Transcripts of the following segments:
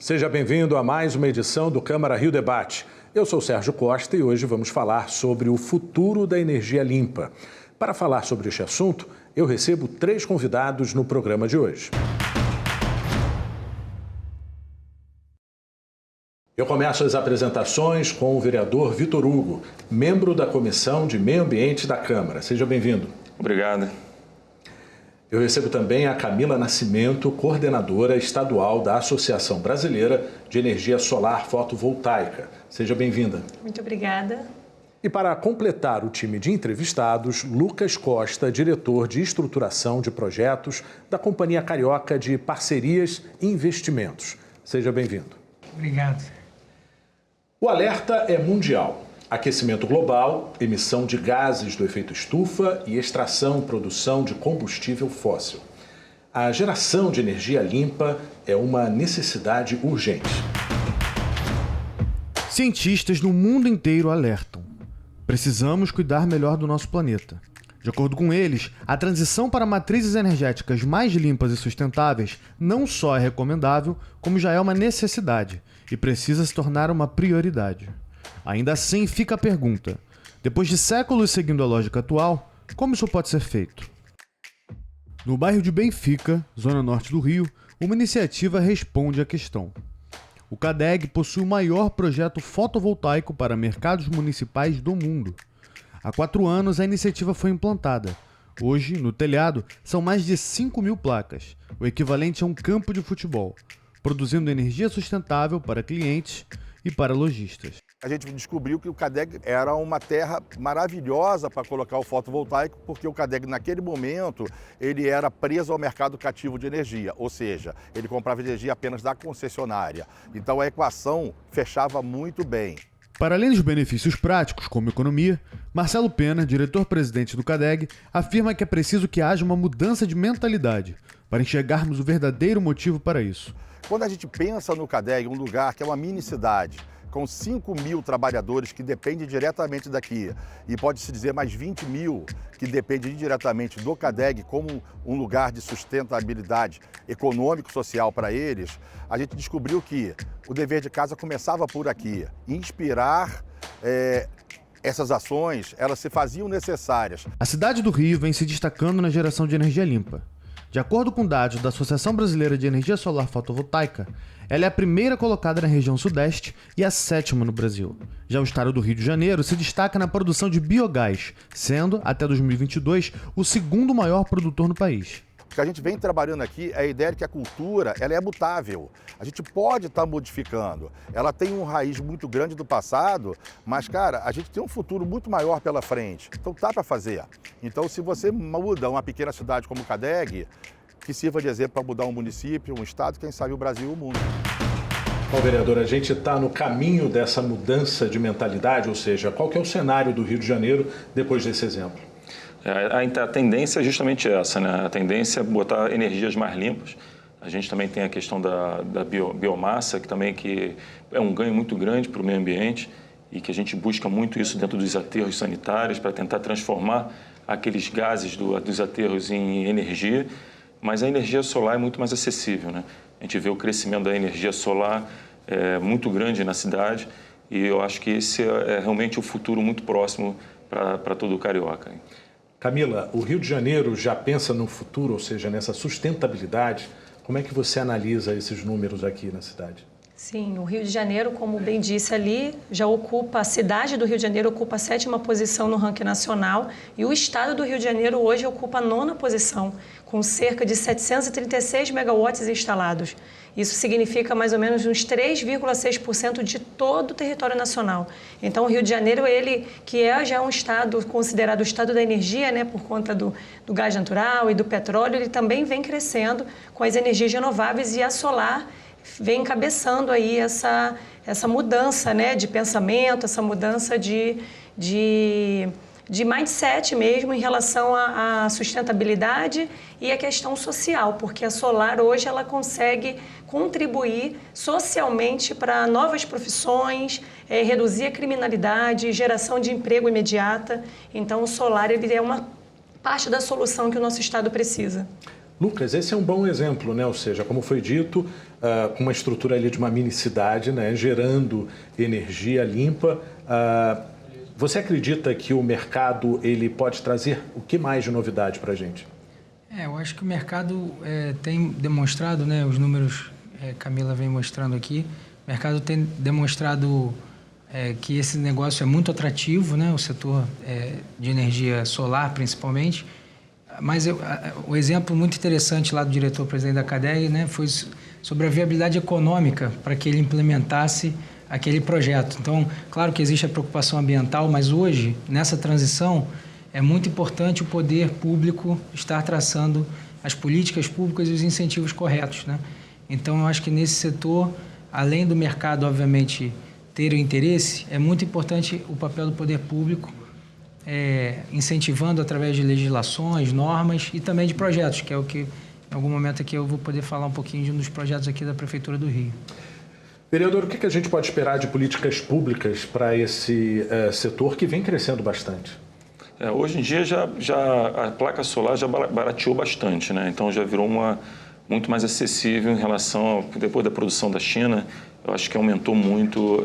Seja bem-vindo a mais uma edição do Câmara Rio Debate. Eu sou Sérgio Costa e hoje vamos falar sobre o futuro da energia limpa. Para falar sobre este assunto, eu recebo 3 convidados no programa de hoje. Eu começo as apresentações com o vereador Vitor Hugo, membro da Comissão de Meio Ambiente da Câmara. Seja bem-vindo. Obrigado. Eu recebo também a Camila Nascimento, coordenadora estadual da Associação Brasileira de Energia Solar Fotovoltaica. Seja bem-vinda. Muito obrigada. E para completar o time de entrevistados, Lucas Costa, diretor de estruturação de projetos da Companhia Carioca de Parcerias e Investimentos. Seja bem-vindo. Obrigado. O alerta é mundial. Aquecimento global, emissão de gases do efeito estufa e extração e produção de combustível fóssil. A geração de energia limpa é uma necessidade urgente. Cientistas no mundo inteiro alertam. Precisamos cuidar melhor do nosso planeta. De acordo com eles, a transição para matrizes energéticas mais limpas e sustentáveis não só é recomendável, como já é uma necessidade e precisa se tornar uma prioridade. Ainda assim, fica a pergunta: depois de séculos seguindo a lógica atual, como isso pode ser feito? No bairro de Benfica, zona norte do Rio, uma iniciativa responde à questão. O CADEG possui o maior projeto fotovoltaico para mercados municipais do mundo. Há 4 anos, a iniciativa foi implantada. Hoje, no telhado, são mais de 5.000 placas, o equivalente a um campo de futebol, produzindo energia sustentável para clientes e para lojistas. A gente descobriu que o CADEG era uma terra maravilhosa para colocar o fotovoltaico, porque o CADEG, naquele momento, ele era preso ao mercado cativo de energia, ou seja, ele comprava energia apenas da concessionária. Então a equação fechava muito bem. Para além dos benefícios práticos, como economia, Marcelo Pena, diretor-presidente do CADEG, afirma que é preciso que haja uma mudança de mentalidade para enxergarmos o verdadeiro motivo para isso. Quando a gente pensa no CADEG, um lugar que é uma mini cidade, com 5.000 trabalhadores que dependem diretamente daqui, e pode-se dizer mais 20.000 que dependem diretamente do CADEG como um lugar de sustentabilidade econômico-social para eles, a gente descobriu que o dever de casa começava por aqui. Inspirar essas ações, elas se faziam necessárias. A cidade do Rio vem se destacando na geração de energia limpa. De acordo com dados da Associação Brasileira de Energia Solar Fotovoltaica, ela é a primeira colocada na região sudeste e a 7ª no Brasil. Já o estado do Rio de Janeiro se destaca na produção de biogás, sendo, até 2022, o 2º maior produtor no país. O que a gente vem trabalhando aqui é a ideia de que a cultura ela é mutável. A gente pode estar modificando. Ela tem uma raiz muito grande do passado, mas, cara, a gente tem um futuro muito maior pela frente. Então dá para fazer. Então, se você muda uma pequena cidade como CADEG, que sirva de exemplo para mudar um município, um estado, quem sabe o Brasil e o mundo. Bom, vereador, a gente está no caminho dessa mudança de mentalidade, ou seja, qual que é o cenário do Rio de Janeiro depois desse exemplo? A tendência é justamente essa, né? A tendência é botar energias mais limpas. A gente também tem a questão da biomassa, que é um ganho muito grande para o meio ambiente e que a gente busca muito isso dentro dos aterros sanitários para tentar transformar aqueles gases dos aterros em energia. Mas a energia solar é muito mais acessível, né? A gente vê o crescimento da energia solar muito grande na cidade e eu acho que esse é realmente o futuro muito próximo para todo o carioca. Camila, o Rio de Janeiro já pensa no futuro, ou seja, nessa sustentabilidade. Como é que você analisa esses números aqui na cidade? Sim, o Rio de Janeiro, como bem disse ali, a cidade do Rio de Janeiro ocupa a 7ª posição no ranking nacional e o estado do Rio de Janeiro hoje ocupa a 9ª posição, com cerca de 736 megawatts instalados. Isso significa mais ou menos uns 3,6% de todo o território nacional. Então, o Rio de Janeiro, ele que é já um estado considerado o estado da energia, né, por conta do gás natural e do petróleo, ele também vem crescendo com as energias renováveis e a solar vem encabeçando aí essa mudança, né, de pensamento, essa mudança de mindset mesmo em relação à sustentabilidade e à questão social, porque a solar hoje ela consegue contribuir socialmente para novas profissões, reduzir a criminalidade, geração de emprego imediata. Então o solar ele é uma parte da solução que o nosso estado precisa. Lucas, esse é um bom exemplo, né? Ou seja, como foi dito, com uma estrutura ali de uma mini cidade, né? Gerando energia limpa. Você acredita que o mercado ele pode trazer o que mais de novidade para a gente? Eu acho que o mercado tem demonstrado, né? Os números Camila vem mostrando aqui, o mercado tem demonstrado que esse negócio é muito atrativo, né? O setor de energia solar, principalmente. Mas o exemplo muito interessante lá do diretor-presidente da CADEG, né, foi sobre a viabilidade econômica para que ele implementasse aquele projeto. Então, claro que existe a preocupação ambiental, mas hoje, nessa transição, é muito importante o poder público estar traçando as políticas públicas e os incentivos corretos, né? Então, eu acho que nesse setor, além do mercado, obviamente, ter o interesse, é muito importante o papel do poder público incentivando através de legislações, normas e também de projetos, que é o que, em algum momento aqui, eu vou poder falar um pouquinho de um dos projetos aqui da Prefeitura do Rio. Vereador, o que a gente pode esperar de políticas públicas para esse setor que vem crescendo bastante? Hoje em dia, a placa solar já barateou bastante, né? Então, já virou muito mais acessível em relação, depois da produção da China, eu acho que aumentou muito,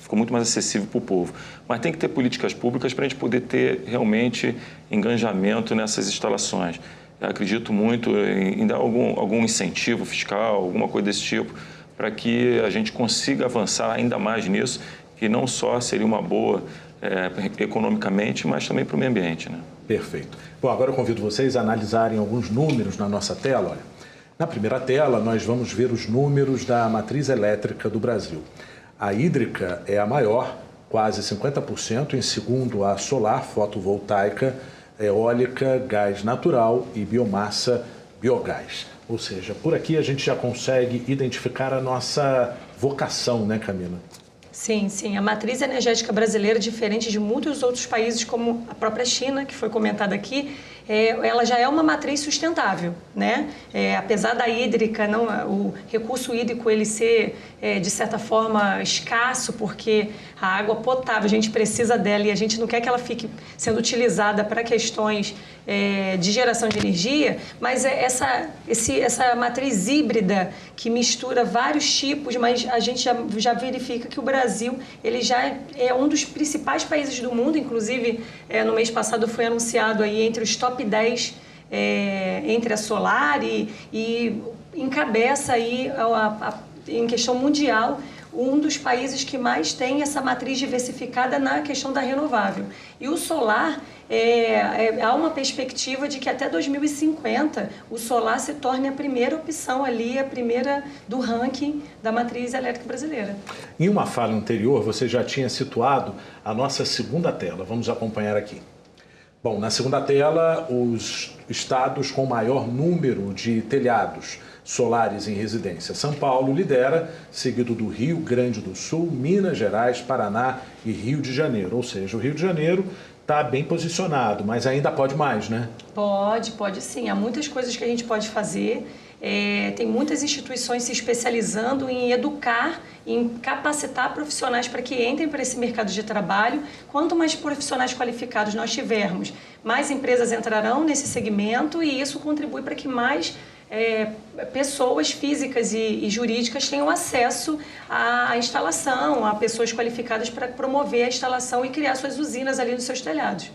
ficou muito mais acessível para o povo. Mas tem que ter políticas públicas para a gente poder ter realmente engajamento nessas instalações. Eu acredito muito em dar algum incentivo fiscal, alguma coisa desse tipo, para que a gente consiga avançar ainda mais nisso, que não só seria uma boa economicamente, mas também para o meio ambiente, né? Perfeito. Bom, agora eu convido vocês a analisarem alguns números na nossa tela. Olha, na primeira tela, nós vamos ver os números da matriz elétrica do Brasil. A hídrica é a maior, quase 50%, em segundo a solar, fotovoltaica, eólica, gás natural e biomassa, biogás. Ou seja, por aqui a gente já consegue identificar a nossa vocação, né, Camila? Sim, sim. A matriz energética brasileira, diferente de muitos outros países, como a própria China, que foi comentada aqui, ela já é uma matriz sustentável, né? Apesar da hídrica, o recurso hídrico ele ser, de certa forma, escasso, porque a água potável, a gente precisa dela e a gente não quer que ela fique sendo utilizada para questões de geração de energia, mas essa matriz híbrida que mistura vários tipos, mas a gente já verifica que o Brasil ele já é um dos principais países do mundo, inclusive no mês passado foi anunciado aí entre os top 10 entre a solar e encabeça aí em questão mundial um dos países que mais tem essa matriz diversificada na questão da renovável. E o solar, há uma perspectiva de que até 2050 o solar se torne a primeira opção ali, a primeira do ranking da matriz elétrica brasileira. Em uma fala anterior, você já tinha situado a nossa segunda tela. Vamos acompanhar aqui. Bom, na segunda tela, os estados com maior número de telhados solares em residência. São Paulo lidera, seguido do Rio Grande do Sul, Minas Gerais, Paraná e Rio de Janeiro. Ou seja, o Rio de Janeiro está bem posicionado, mas ainda pode mais, né? Pode sim. Há muitas coisas que a gente pode fazer. Tem muitas instituições se especializando em educar, em capacitar profissionais para que entrem para esse mercado de trabalho. Quanto mais profissionais qualificados nós tivermos, mais empresas entrarão nesse segmento e isso contribui para que mais pessoas físicas e jurídicas tenham acesso à instalação, a pessoas qualificadas para promover a instalação e criar suas usinas ali nos seus telhados.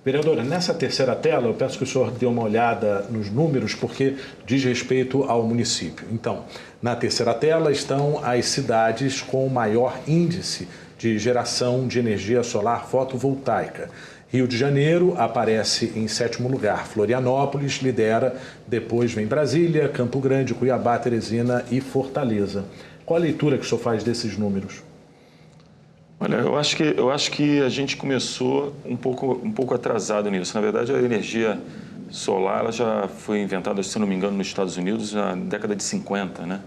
Vereadora, nessa terceira tela, eu peço que o senhor dê uma olhada nos números, porque diz respeito ao município. Então, na terceira tela estão as cidades com maior índice de geração de energia solar fotovoltaica. Rio de Janeiro aparece em 7º lugar, Florianópolis lidera, depois vem Brasília, Campo Grande, Cuiabá, Teresina e Fortaleza. Qual a leitura que o senhor faz desses números? Olha, eu acho que a gente começou um pouco atrasado nisso. Na verdade, a energia solar ela já foi inventada, se não me engano, nos Estados Unidos na década de 50, né?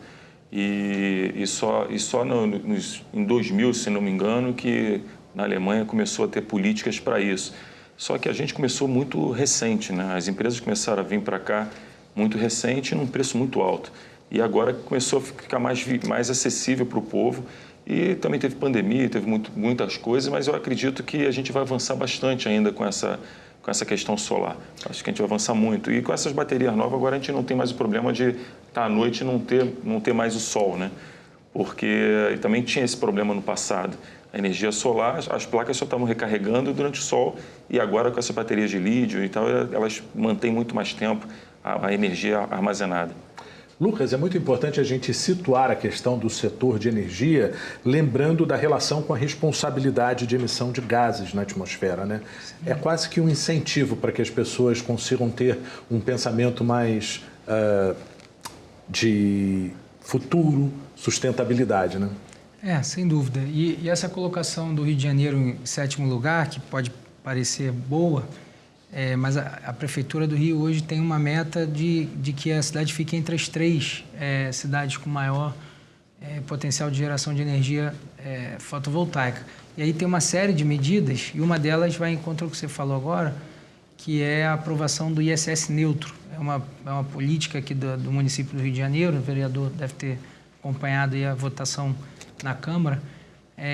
E só em 2000, se não me engano, que na Alemanha começou a ter políticas para isso. Só que a gente começou muito recente, né? As empresas começaram a vir para cá muito recente, num preço muito alto. E agora começou a ficar mais acessível para o povo. E também teve pandemia, teve muitas coisas, mas eu acredito que a gente vai avançar bastante ainda com com essa questão solar. Acho que a gente vai avançar muito. E com essas baterias novas, agora a gente não tem mais o problema de estar à noite e não ter mais o sol, né? Porque também tinha esse problema no passado. A energia solar, as placas só estavam recarregando durante o sol e agora com essa bateria de lítio e tal, elas mantêm muito mais tempo a energia armazenada. Lucas, é muito importante a gente situar a questão do setor de energia, lembrando da relação com a responsabilidade de emissão de gases na atmosfera, né? É quase que um incentivo para que as pessoas consigam ter um pensamento mais de futuro, sustentabilidade, né? Sem dúvida. E essa colocação do Rio de Janeiro em 7º lugar, que pode parecer boa, mas a Prefeitura do Rio hoje tem uma meta de que a cidade fique entre as 3 cidades com maior potencial de geração de energia fotovoltaica. E aí tem uma série de medidas, e uma delas vai em encontro ao que você falou agora, que é a aprovação do ISS neutro. É uma política aqui do município do Rio de Janeiro, o vereador deve ter acompanhado aí a votação na Câmara,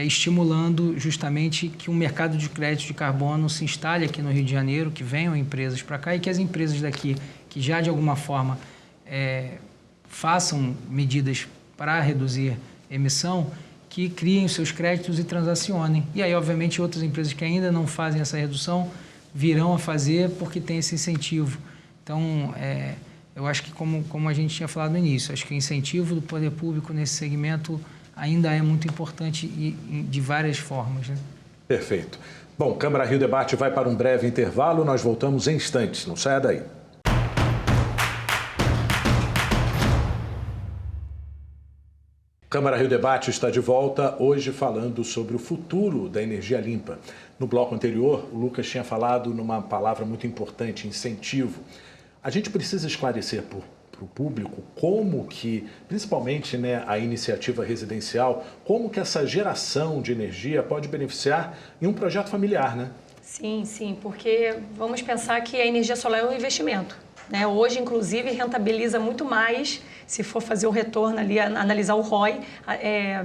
estimulando justamente que o mercado de crédito de carbono se instale aqui no Rio de Janeiro, que venham empresas para cá e que as empresas daqui, que já de alguma forma façam medidas para reduzir emissão, que criem os seus créditos e transacionem. E aí, obviamente, outras empresas que ainda não fazem essa redução virão a fazer porque tem esse incentivo. Então, eu acho que, como a gente tinha falado no início, acho que o incentivo do poder público nesse segmento ainda é muito importante e de várias formas, né? Perfeito. Bom, Câmara Rio Debate vai para um breve intervalo, nós voltamos em instantes, não saia daí. Câmara Rio Debate está de volta, hoje falando sobre o futuro da energia limpa. No bloco anterior, o Lucas tinha falado numa palavra muito importante, incentivo. A gente precisa esclarecer para o público como que, principalmente, né, a iniciativa residencial, como que essa geração de energia pode beneficiar em um projeto familiar, né? Sim, porque vamos pensar que a energia solar é um investimento, né? Hoje, inclusive, rentabiliza muito mais, se for fazer o retorno ali, analisar o ROI,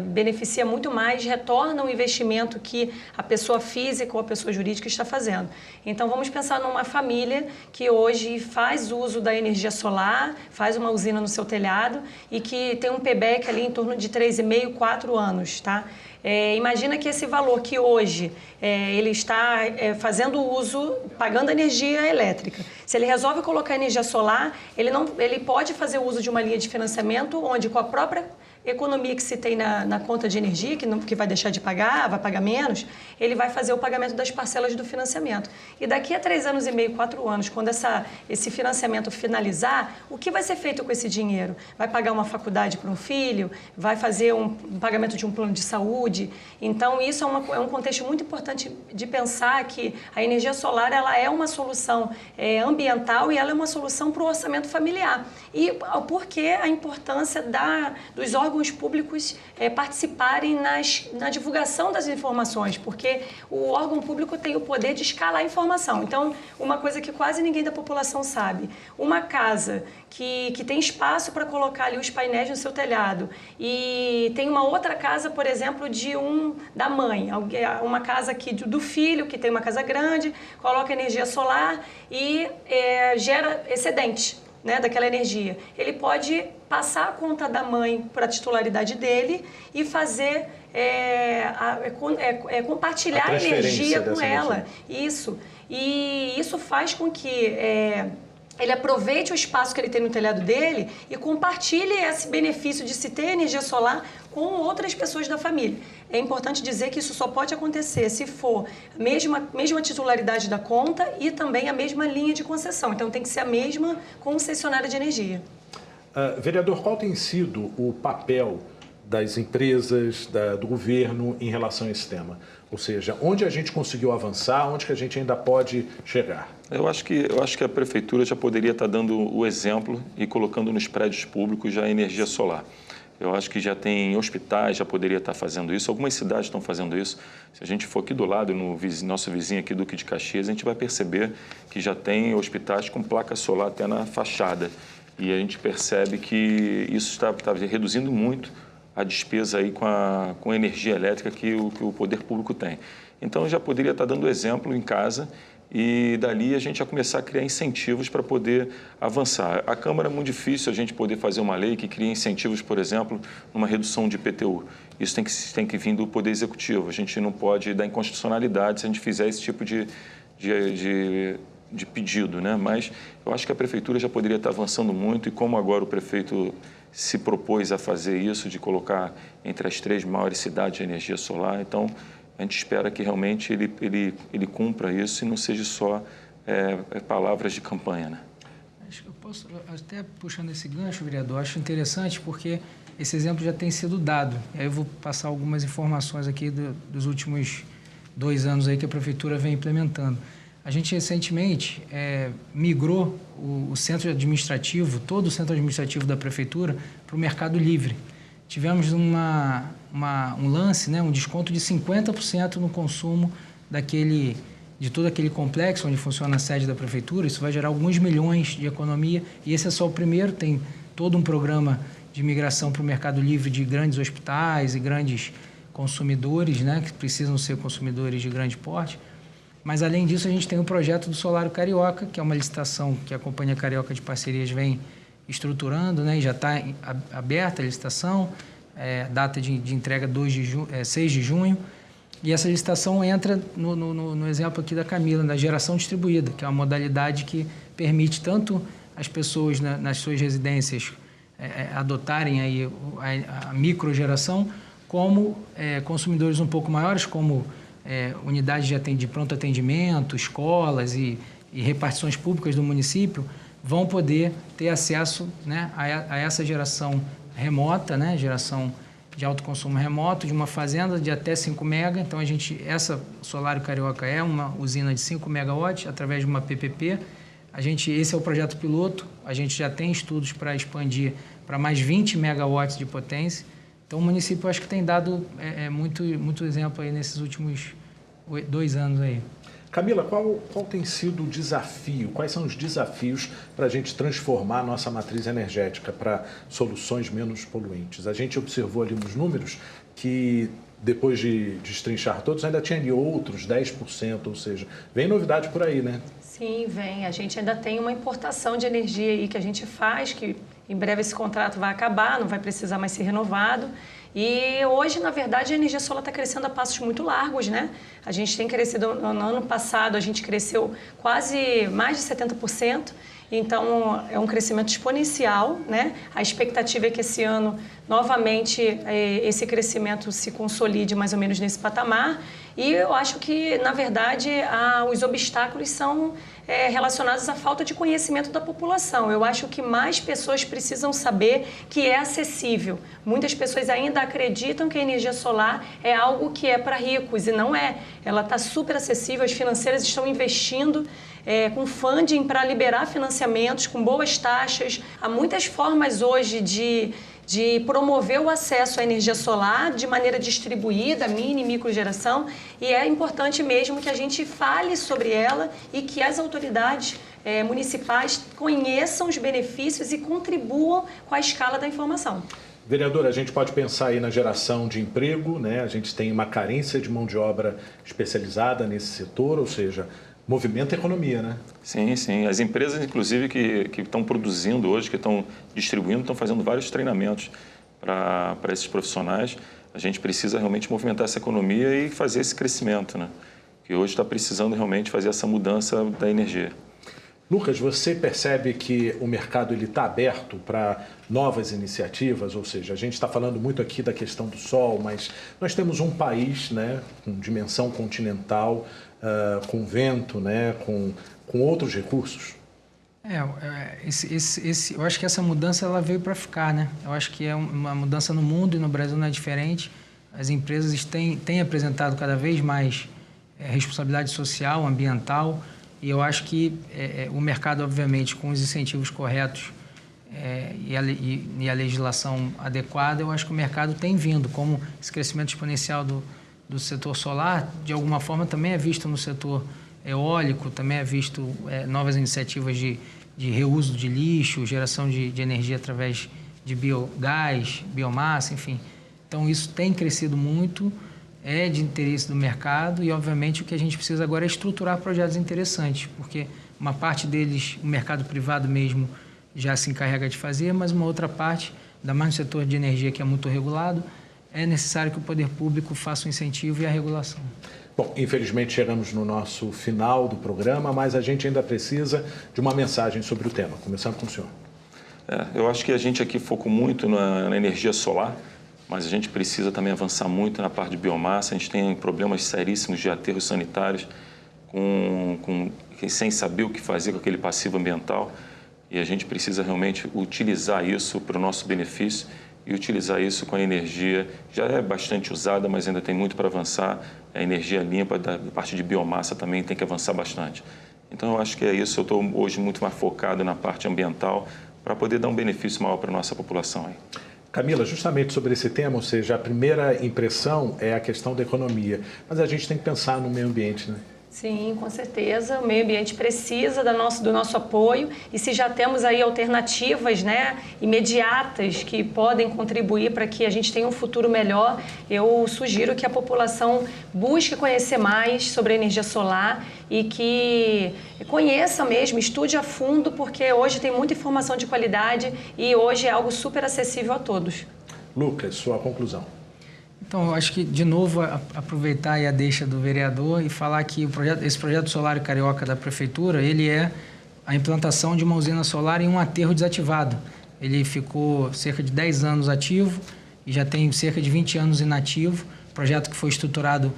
beneficia muito mais, retorna o investimento que a pessoa física ou a pessoa jurídica está fazendo. Então, vamos pensar numa família que hoje faz uso da energia solar, faz uma usina no seu telhado e que tem um payback ali em torno de 3,5, 4 anos, tá? Imagina que esse valor que hoje ele está fazendo uso, pagando energia elétrica. Se ele resolve colocar energia solar, ele pode fazer uso de uma linha de financiamento onde com a própria economia que se tem na conta de energia, que vai deixar de pagar, vai pagar menos, ele vai fazer o pagamento das parcelas do financiamento. E daqui a 3,5 anos, 4 anos, quando esse financiamento finalizar, o que vai ser feito com esse dinheiro? Vai pagar uma faculdade para um filho? Vai fazer um pagamento de um plano de saúde? Então, isso é um contexto muito importante de pensar que a energia solar ela é uma solução ambiental e ela é uma solução para o orçamento familiar. E por que a importância dos órgãos públicos participarem na divulgação das informações, porque o órgão público tem o poder de escalar a informação. Então, uma coisa que quase ninguém da população sabe, uma casa que tem espaço para colocar ali os painéis no seu telhado e tem uma outra casa, por exemplo, da mãe, uma casa aqui do filho, que tem uma casa grande, coloca energia solar e gera excedente, né, daquela energia. Ele pode passar a conta da mãe para a titularidade dele e fazer compartilhar a energia com ela. Isso. E isso faz com que ele aproveite o espaço que ele tem no telhado dele e compartilhe esse benefício de se ter energia solar com outras pessoas da família. É importante dizer que isso só pode acontecer se for a mesma titularidade da conta e também a mesma linha de concessão. Então, tem que ser a mesma concessionária de energia. Vereador, qual tem sido o papel das empresas, do governo em relação a esse tema? Ou seja, onde a gente conseguiu avançar, onde que a gente ainda pode chegar? Eu acho que a Prefeitura já poderia estar dando o exemplo e colocando nos prédios públicos já a energia solar. Eu acho que já tem hospitais, já poderia estar fazendo isso. Algumas cidades estão fazendo isso. Se a gente for aqui do lado, no nosso vizinho aqui, Duque de Caxias, a gente vai perceber que já tem hospitais com placa solar até na fachada. E a gente percebe que isso está reduzindo muito a despesa aí com a energia elétrica que o poder público tem. Então, já poderia estar dando exemplo em casa e dali a gente já começar a criar incentivos para poder avançar. A Câmara é muito difícil a gente poder fazer uma lei que crie incentivos, por exemplo, numa redução de IPTU. Isso tem que vir do Poder Executivo. A gente não pode dar inconstitucionalidade se a gente fizer esse tipo de pedido, né? Mas eu acho que a Prefeitura já poderia estar avançando muito e como agora o prefeito se propôs a fazer isso, de colocar entre as 3 maiores cidades de energia solar, então a gente espera que realmente ele cumpra isso e não seja só palavras de campanha, né? Acho que eu posso, até puxando esse gancho, vereador, acho interessante porque esse exemplo já tem sido dado. E aí eu vou passar algumas informações aqui dos últimos 2 anos aí que a Prefeitura vem implementando. A gente recentemente migrou o centro administrativo, todo o centro administrativo da Prefeitura, para o Mercado Livre. Tivemos um lance, né, um desconto de 50% no consumo de todo aquele complexo onde funciona a sede da Prefeitura. Isso vai gerar alguns milhões de economia e esse é só o primeiro. Tem todo um programa de migração para o Mercado Livre de grandes hospitais e grandes consumidores, né, que precisam ser consumidores de grande porte. Mas, além disso, a gente tem o projeto do Solário Carioca, que é uma licitação que a Companhia Carioca de Parcerias vem estruturando, né, e já está aberta a licitação, data de entrega 6 de junho. E essa licitação entra no exemplo aqui da Camila, da geração distribuída, que é uma modalidade que permite tanto as pessoas nas suas residências adotarem aí a microgeração, como consumidores um pouco maiores, como unidades de pronto atendimento, escolas e repartições públicas do município, vão poder ter acesso, né, a essa geração remota, né, geração de alto consumo remoto, de uma fazenda de até 5 mega. Então, essa Solário Carioca é uma usina de 5 megawatts, através de uma PPP. Esse é o projeto piloto, a gente já tem estudos para expandir para mais 20 megawatts de potência. Então, o município, acho que tem dado muito exemplo aí nesses últimos 2 anos aí. Camila, qual tem sido o desafio? Quais são os desafios para a gente transformar a nossa matriz energética para soluções menos poluentes? A gente observou ali nos números que, depois de destrinchar todos, ainda tinha ali outros 10%, ou seja, vem novidade por aí, né? Sim, vem. A gente ainda tem uma importação de energia aí que a gente faz, que em breve esse contrato vai acabar, não vai precisar mais ser renovado. E hoje, na verdade, a energia solar está crescendo a passos muito largos, né? A gente tem crescido, no ano passado, a gente cresceu quase mais de 70%. Então, é um crescimento exponencial, né? A expectativa é que esse ano, novamente, esse crescimento se consolide mais ou menos nesse patamar. E eu acho que, na verdade, os obstáculos são relacionados à falta de conhecimento da população. Eu acho que mais pessoas precisam saber que é acessível. Muitas pessoas ainda acreditam que a energia solar é algo que é para ricos, e não é. Ela está super acessível, as financeiras estão investindo com funding para liberar financiamentos com boas taxas. Há muitas formas hoje de promover o acesso à energia solar de maneira distribuída, mini e microgeração, e é importante mesmo que a gente fale sobre ela e que as autoridades municipais conheçam os benefícios e contribuam com a escala da informação. Vereador, a gente pode pensar aí na geração de emprego, né? A gente tem uma carência de mão de obra especializada nesse setor, ou seja, movimenta a economia, né? Sim, sim. As empresas, inclusive, que estão produzindo hoje, que estão distribuindo, estão fazendo vários treinamentos para esses profissionais. A gente precisa realmente movimentar essa economia e fazer esse crescimento, né? Que hoje está precisando realmente fazer essa mudança da energia. Lucas, você percebe que o mercado está aberto para novas iniciativas? Ou seja, a gente está falando muito aqui da questão do sol, mas nós temos um país, né, com dimensão continental, com vento, né, com outros recursos. Eu acho que essa mudança ela veio para ficar, né? Eu acho que é uma mudança no mundo e no Brasil não é diferente. As empresas têm apresentado cada vez mais responsabilidade social, ambiental, e eu acho que o mercado, obviamente, com os incentivos corretos e a legislação adequada, eu acho que o mercado tem vindo, como esse crescimento exponencial do setor solar, de alguma forma também é visto no setor eólico, também é visto novas iniciativas de reuso de lixo, geração de energia através de biogás, biomassa, enfim. Então, isso tem crescido muito é de interesse do mercado e, obviamente, o que a gente precisa agora é estruturar projetos interessantes, porque uma parte deles o mercado privado mesmo já se encarrega de fazer, mas uma outra parte, ainda mais no setor de energia que é muito regulado, é necessário que o poder público faça o incentivo e a regulação. Bom, infelizmente chegamos no nosso final do programa, mas a gente ainda precisa de uma mensagem sobre o tema. Começando com o senhor. Eu acho que a gente aqui focou muito na energia solar, mas a gente precisa também avançar muito na parte de biomassa. A gente tem problemas seríssimos de aterros sanitários, sem saber o que fazer com aquele passivo ambiental. E a gente precisa realmente utilizar isso para o nosso benefício e utilizar isso com a energia. Já é bastante usada, mas ainda tem muito para avançar. A energia limpa, da parte de biomassa também tem que avançar bastante. Então, eu acho que é isso. Eu estou hoje muito mais focado na parte ambiental para poder dar um benefício maior para a nossa população aí. Camila, justamente sobre esse tema, ou seja, a primeira impressão é a questão da economia, mas a gente tem que pensar no meio ambiente, né? Sim, com certeza. O meio ambiente precisa do nosso apoio e se já temos aí alternativas, né, imediatas que podem contribuir para que a gente tenha um futuro melhor, eu sugiro que a população busque conhecer mais sobre a energia solar e que conheça mesmo, estude a fundo, porque hoje tem muita informação de qualidade e hoje é algo super acessível a todos. Lucas, sua conclusão. Então, eu acho que, de novo, aproveitar aí a deixa do vereador e falar que esse projeto Solar Carioca da Prefeitura, ele é a implantação de uma usina solar em um aterro desativado. Ele ficou cerca de 10 anos ativo e já tem cerca de 20 anos inativo. Projeto que foi estruturado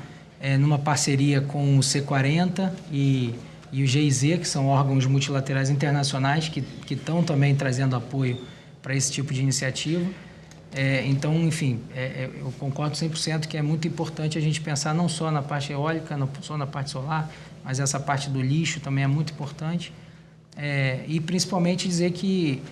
numa parceria com o C40 e o GIZ, que são órgãos multilaterais internacionais que estão também trazendo apoio para esse tipo de iniciativa. Então, enfim, eu concordo 100% que é muito importante a gente pensar não só na parte eólica, não só na parte solar, mas essa parte do lixo também é muito importante. E principalmente dizer que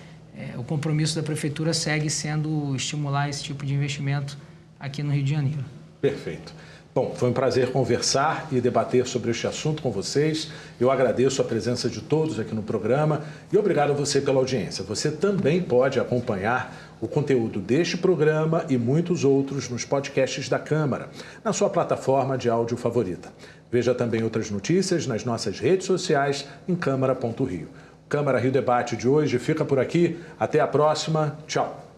o compromisso da Prefeitura segue sendo estimular esse tipo de investimento aqui no Rio de Janeiro. Perfeito. Bom, foi um prazer conversar e debater sobre este assunto com vocês. Eu agradeço a presença de todos aqui no programa e obrigado a você pela audiência. Você também pode acompanhar o conteúdo deste programa e muitos outros nos podcasts da Câmara, na sua plataforma de áudio favorita. Veja também outras notícias nas nossas redes sociais em câmara.rio. Câmara Rio Debate de hoje fica por aqui. Até a próxima. Tchau.